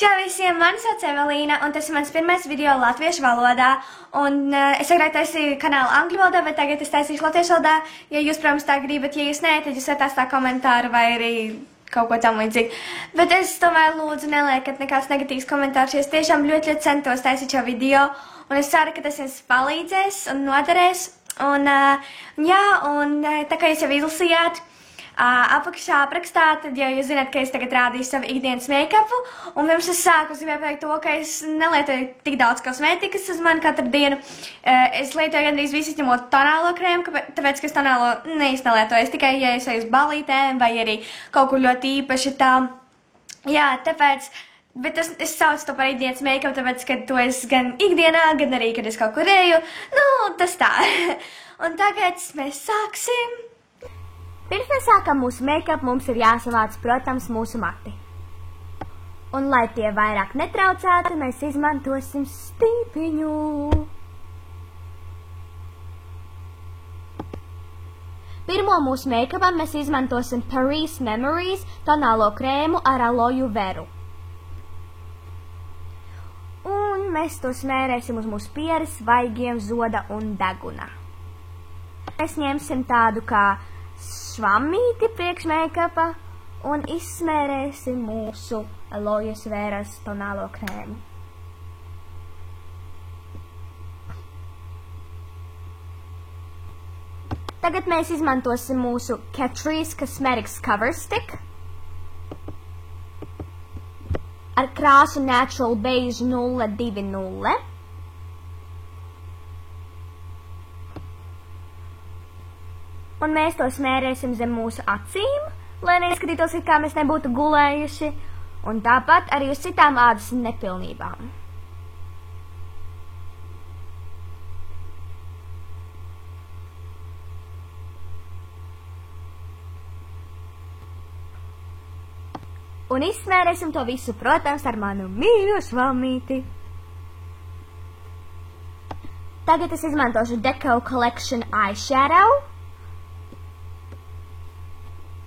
Čau visiem, mani sauc Evelīna, un tas ir mans pirmais video latviešu valodā. Un es agrāk taisīju kanālu angļu valodā, bet tagad es taisīšu latviešu valodā. Ja jūs, protams, tā gribat, ja jūs nē, tad jūs varat atstāt komentāru vai arī kaut ko tam līdzīgi. Bet es tomēr lūdzu neliekat nekāds negatīvs komentārs, jo es tiešām ļoti centos taisīt šo video. Un es ceru, ka tas jums palīdzēs un noderēs. Un tā kā jūs jau izlasījāt, apakšā aprakstā, tad jau jūs zināt, ka es tagad rādīju savu ikdienas make-upu, un pirms es sāku, es gribēju pateikt to, ka es nelietoju tik daudz kosmētikas uz mani katru dienu. Es lietoju gandrīz visu izņemot tonālo krēmu, tāpēc, ka es tonālo nelietoju. Es tikai, ja es eju uz balītēm vai arī kaut kur ļoti īpaši tā. Jā, tāpēc, bet es saucu to par ikdienas make-upu, tāpēc, ka to es gan ikdienā, gan arī, kad es kaut kur eju. Nu, tas tā. Un tagad mēs sāksim. Pirms mēs sākam mūsu make-up, mums ir jāsavāc, protams, mūsu mati. Un, lai tie vairāk netraucētu, mēs izmantosim stīpiņu. Pirmo mūsu make-upam mēs izmantosim Paris Memories tonālo krēmu ar aloju veru. Un mēs to smērēsim uz mūsu pieres, vaigiem, zoda un deguna. Mēs ņemsim tādu kā švammīti priekš make-upa un izsmērēsim mūsu alojas veras tonālo krēmu. Tagad mēs izmantosim mūsu Catrice Cosmetics Cover Stick ar krāsu Natural Beige 020. Un mēs to smērēsim zem mūsu acīm, lai neizskatītos, kā mēs nebūtu gulējuši, un tāpat arī uz citām ādas nepilnībām. Un izsmērēsim to visu, protams, ar manu mīļo švammīti. Tagad es izmantošu Deco Collection Eyeshadow.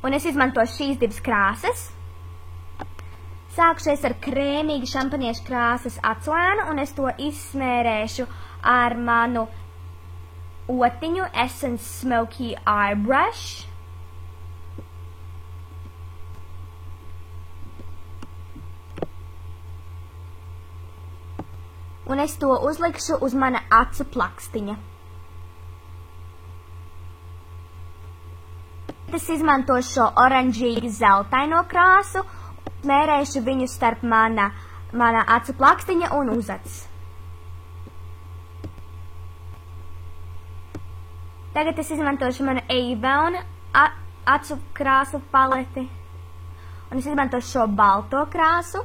Un es izmantošu šīs divas krāsas. Sākšu ar krēmīgi šampaniešu krāsas atslēnu, un es to izsmērēšu ar manu otiņu Essence Smoky Airbrush. Un es to uzlikšu uz mana acu plakstiņa. Es izmantošu šo oranžīgi zeltaino krāsu, smērēšu viņu starp mana acu plakstiņa un uzacs. Tagad es izmantošu manu Avon acu krāsu paleti, un es izmantošu šo balto krāsu.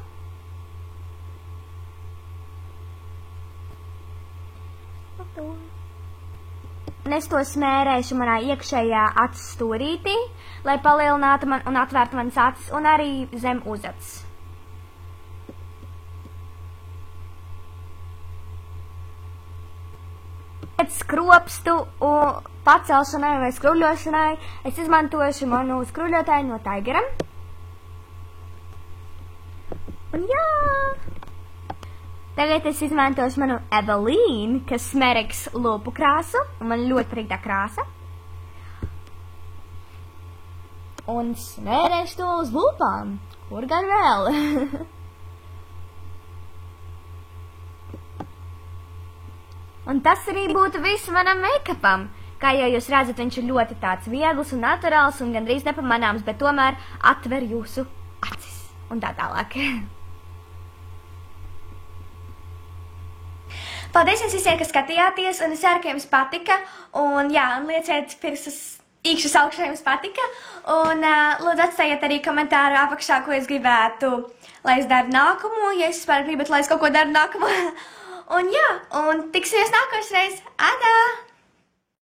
Un es to smērēšu manā iekšējā acu stūrītī, lai palielinātu un atvērtu manas acis un arī zem uzacs. Pēc skropstu pacelšanai vai skruļošanai es izmantošu manu skruļotāju no Tigeram. Un jā! Tagad es izmantošu manu Evelīna Cosmetics lūpu krāsu, un man ļoti patīk tā krāsa. Un smērēšu to uz lūpām, kur gan vēl. Un tas arī būtu viss manam make-upam. Kā jau jūs redzat, viņš ir ļoti tāds viegls un naturāls un gandrīz nepamanāms, bet tomēr atver jūsu acis un tā tālāk. Paldies jums visiem, ka skatījāties, un es ceru, ka jums patika, un lieciet pirkstus īkšķus augšā, jums patika, un lūdzu atstājiet arī komentāru apakšā, ko jūs gribētu, lai es daru nākamo, ja es vispār gribat, lai es kaut ko daru nākamo, un tiksimies nākošreiz, adā!